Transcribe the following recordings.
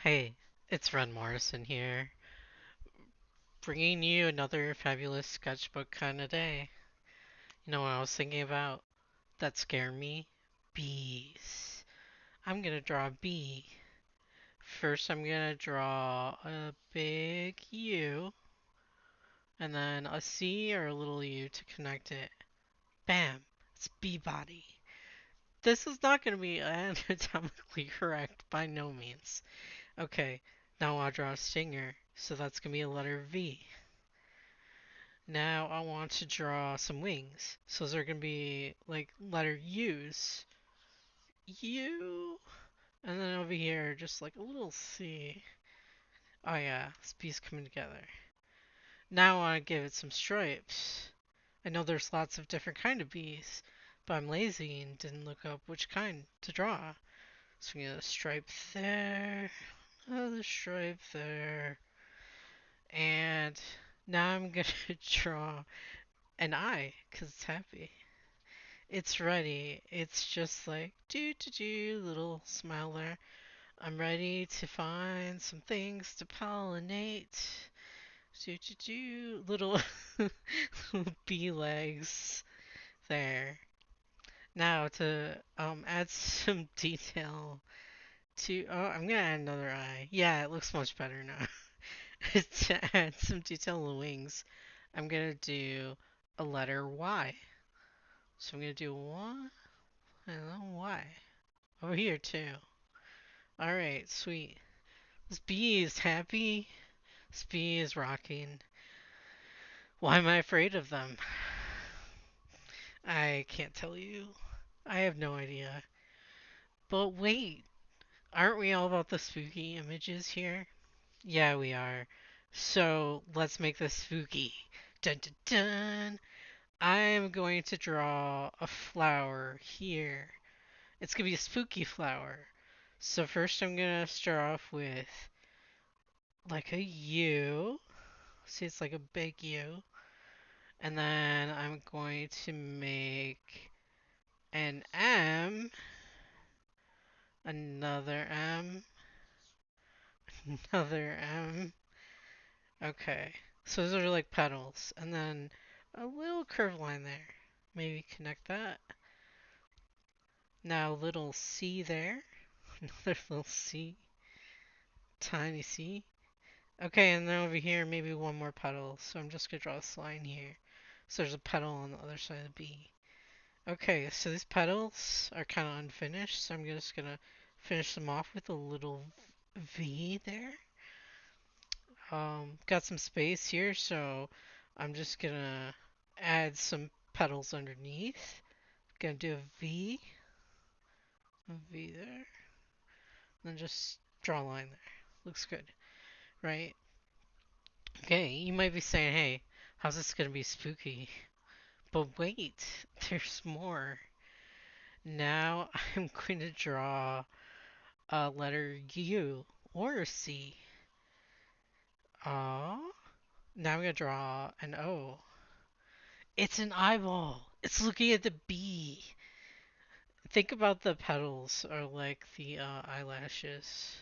Hey, it's Ren Morrison here, bringing you another fabulous sketchbook kind of day. You know what I was thinking about that scare me? Bees. I'm gonna draw a bee. First, I'm gonna draw a big U, and then a C or a little U to connect it. Bam! It's bee body. This is not gonna be anatomically correct by no means. Okay, now I'll draw a stinger, so that's gonna be a letter V. Now I want to draw some wings. So they're going to be like letter U's. U. And then over here, just like a little C. Oh yeah, this bee's coming together. Now I want to give it some stripes. I know there's lots of different kind of bees, but I'm lazy and didn't look up which kind to draw. So we get a stripe there, another stripe there, and now I'm gonna draw an eye because it's happy. It's ready. It's just like do do do little smile there. I'm ready to find some things to pollinate. Do do do little little bee legs there. Now to add some detail to I'm gonna add another eye. Yeah, it looks much better now. To add some detail on the wings, I'm gonna do a letter Y. So I'm gonna do one and then Y. Over here too. Alright, sweet. This bee is happy. This bee is rocking. Why am I afraid of them? I can't tell you. I have no idea. But wait, aren't we all about the spooky images here? Yeah, we are. So let's make this spooky. Dun dun dun. I'm going to draw a flower here. It's gonna be a spooky flower. So first I'm gonna start off with like a U. See, it's like a big U. And then I'm going to make an M, another M, another M. Okay. So those are like petals. And then a little curved line there. Maybe connect that. Now little C there. Another little C. Tiny C. Okay, and then over here maybe one more petal. So I'm just gonna draw this line here. So there's a petal on the other side of the B. Okay, so these petals are kind of unfinished, so I'm just gonna finish them off with a little V there. Got some space here, so I'm just gonna add some petals underneath. Gonna do a V there, and then just draw a line there. Looks good, right? Okay, you might be saying, hey, how's this gonna be spooky? But wait, there's more. Now I'm going to draw a letter U or a C. Oh, now I'm gonna draw an O. It's an eyeball. It's looking at the B. Think about the petals or like the eyelashes.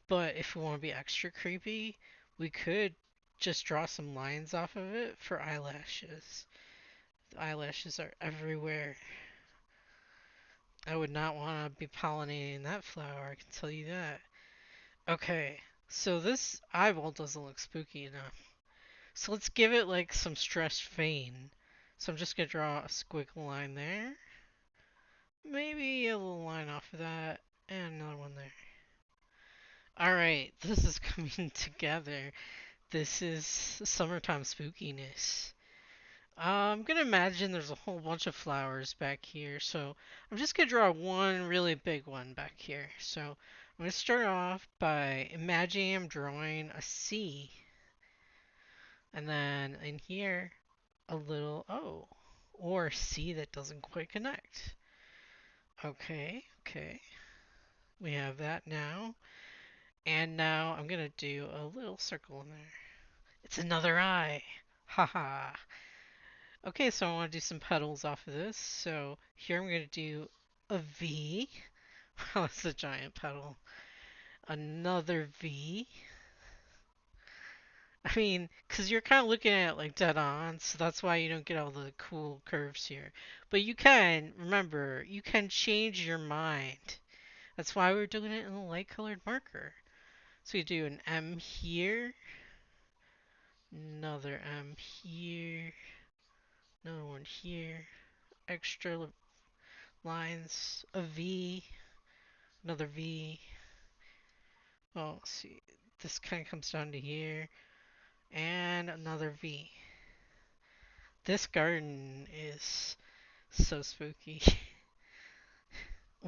But if we want to be extra creepy, we could just draw some lines off of it for eyelashes. The eyelashes are everywhere. I would not want to be pollinating that flower, I can tell you that. Okay, so this eyeball doesn't look spooky enough. So let's give it like some stressed vein. So I'm just gonna draw a squiggle line there. Maybe a little line off of that. And another one there. Alright, this is coming together. This is summertime spookiness. I'm gonna imagine there's a whole bunch of flowers back here. So I'm just gonna draw one really big one back here. So I'm gonna start off by imagining I'm drawing a C. And then in here, a little O or C that doesn't quite connect. Okay, okay. We have that now. And now I'm going to do a little circle in there. It's another eye. Haha. Okay, so I want to do some petals off of this. So here I'm going to do a V. Wow, that's a giant petal. another V. I mean, because you're kind of looking at it like dead on, so that's why you don't get all the cool curves here. But you can, remember, you can change your mind. That's why we're doing it in a light colored marker. So you do an M here, another M here, another one here, extra lines, a V, another V. Oh, let's see, this kind of comes down to here, and another V. This garden is so spooky.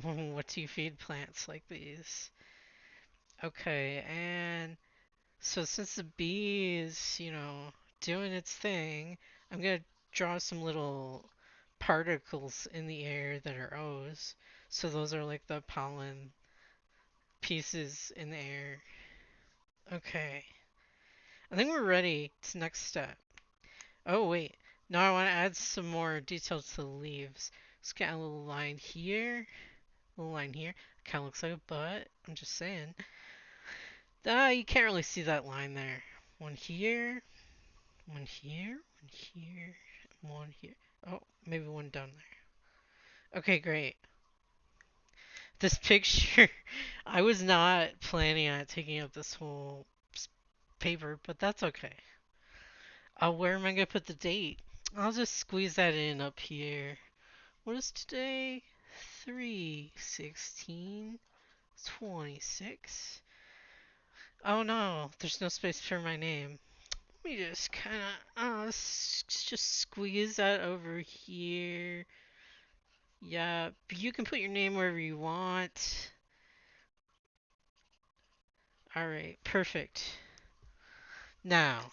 What do you feed plants like these? Okay, and so since the bee is, doing its thing, I'm gonna draw some little particles in the air that are O's. So those are like the pollen pieces in the air. Okay, I think we're ready to next step. Oh wait, now I want to add some more detail to the leaves. Let's get a little line here, a little line here. Kind of looks like a butt. I'm just saying. You can't really see that line there. One here, one here, one here, one here. Oh, maybe one down there. Okay, great. This picture, I was not planning on taking up this whole paper, but that's okay. Where am I gonna put the date? I'll just squeeze that in up here. What is today? 3/16/26. Oh no, there's no space for my name. Let me just kind of just squeeze that over here. Yeah, but you can put your name wherever you want. All right, perfect. Now,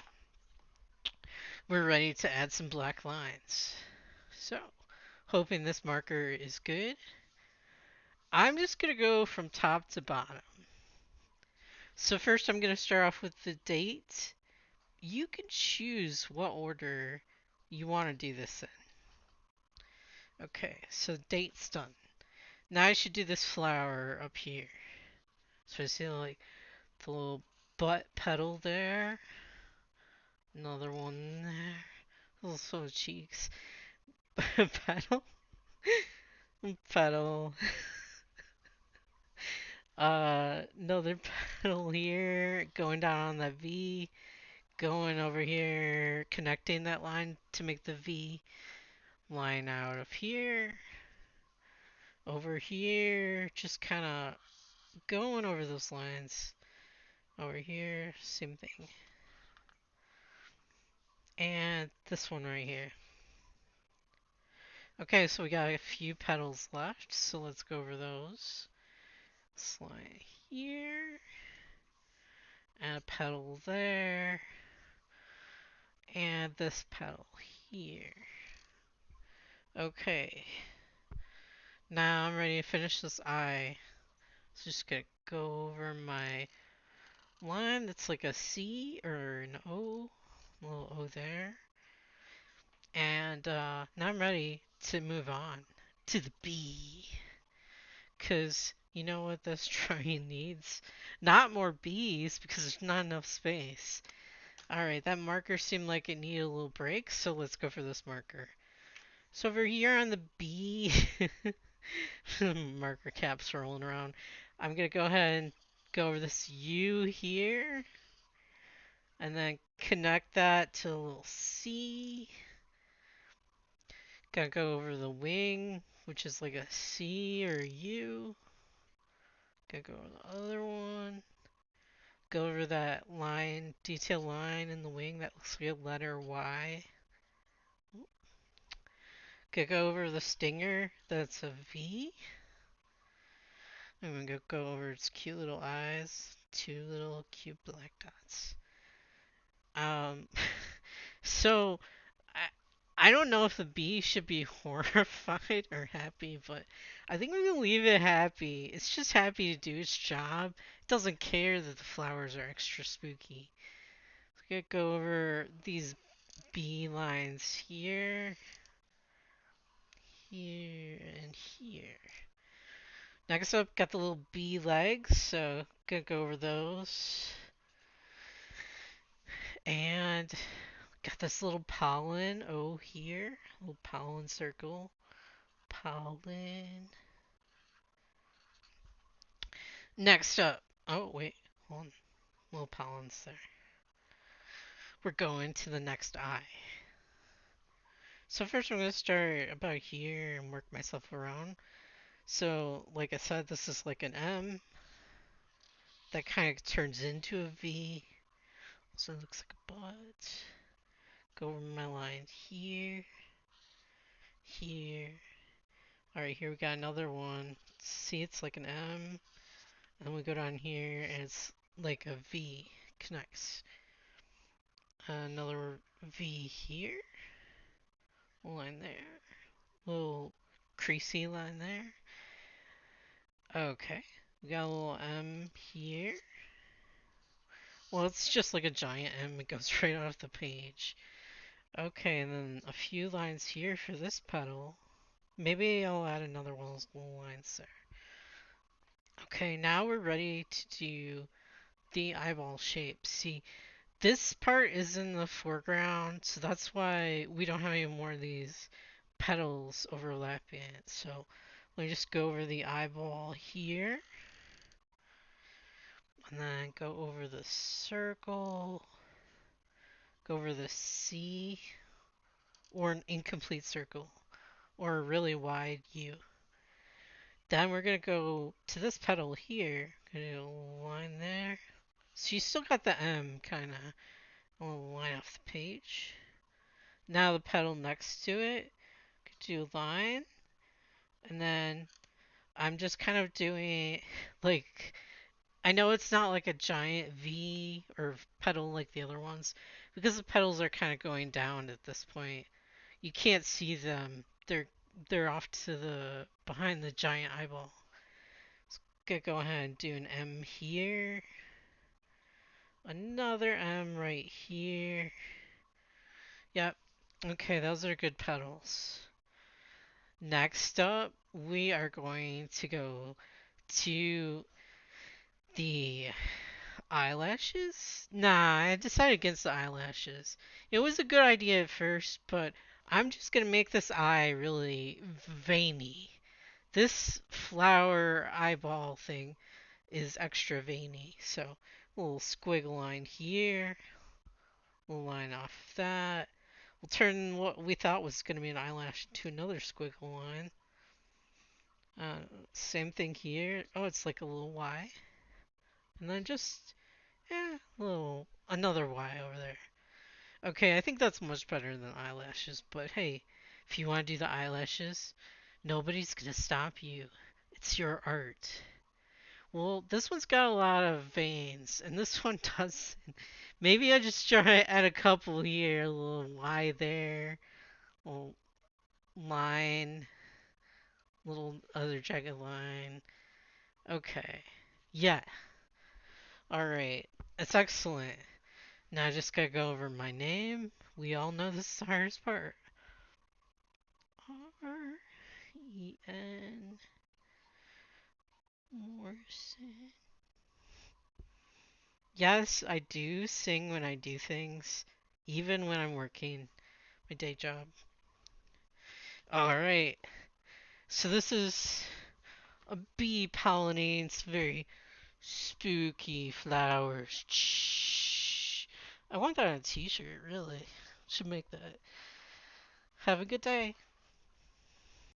we're ready to add some black lines. So, hoping this marker is good. I'm just going to go from top to bottom. So first I'm going to start off with the date. You can choose what order you want to do this in. Okay, so date's done. Now I should do this flower up here. So I see like the little butt petal there. Another one there. Also cheeks. Petal. Petal. Another petal here. Going down on that V. Going over here. Connecting that line to make the V line out of here. Over here. Just kind of going over those lines. Over here. Same thing. And this one right here. Okay, so we got a few petals left, so let's go over those. Slide here, and a petal there, and this petal here. Okay, now I'm ready to finish this eye. So just gonna go over my line that's like a C or an O, a little O there. And now I'm ready to move on to the B. Because you know what this drawing needs? Not more bees, because there's not enough space. Alright, that marker seemed like it needed a little break, so let's go for this marker. So over here on the B, marker caps rolling around, I'm going to go ahead and go over this U here, and then connect that to a little C. Gotta go over the wing, which is like a C or a U. Gotta go over the other one. Go over that line, detail line in the wing that looks like a letter Y. Gotta go over the stinger that's a V. I'm gonna go over its cute little eyes, two little cute black dots. Um, so I don't know if the bee should be horrified or happy, but I think we're gonna leave it happy. It's just happy to do its job. It doesn't care that the flowers are extra spooky. Let's go over these bee lines here, here, and here. Next up, got the little bee legs, so gonna go over those. And got this little pollen here, little pollen circle. Pollen. Next up, oh wait, hold on, little pollens there. We're going to the next eye. So first I'm gonna start about here and work myself around. So like I said, this is like an M that kind of turns into a V. So it looks like a butt. Go over my line here, here. Alright, here we got another one. See, it's like an M. And we go down here and it's like a V. Connects. Another V here. Line there. Little creasy line there. Okay. We got a little M here. Well, it's just like a giant M. It goes right off the page. Okay, and then a few lines here for this petal. Maybe I'll add another one of those little lines there. Okay, now we're ready to do the eyeball shape. See, this part is in the foreground, so that's why we don't have any more of these petals overlapping it. So let me just go over the eyeball here, and then go over the circle, go over the C, or an incomplete circle, or a really wide U. Then we're gonna go to this petal here, gonna do a line there. So you still got the M kinda, a little line off the page. Now the petal next to it, could do a line, and then I'm just kind of doing like I know it's not like a giant V or petal like the other ones because the petals are kind of going down at this point. You can't see them. They're off to the behind the giant eyeball. So gonna go ahead and do an M here. Another M right here. Yep. Okay, those are good petals. Next up, we are going to go to the eyelashes. Nah, I decided against the eyelashes. It was a good idea at first, but I'm just gonna make this eye really veiny. This flower eyeball thing is extra veiny. So, a little squiggle line here, a little line off that. We'll turn what we thought was going to be an eyelash into another squiggle line. Uh, Same thing here. Oh, it's like a little Y. And then just, a little, another Y over there. Okay, I think that's much better than eyelashes. But hey, if you want to do the eyelashes, nobody's going to stop you. It's your art. Well, this one's got a lot of veins, and this one doesn't. Maybe I just try to add a couple here, a little Y there, a little line, little other jagged line. Okay. Yeah. Alright. That's excellent. Now I just gotta go over my name. We all know this is the hardest part. R-E-N Morrison. Yes, I do sing when I do things, even when I'm working my day job. Alright. So this is a bee pollinating some very spooky flowers. Shh. I want that on a t-shirt, really. Should make that. Have a good day.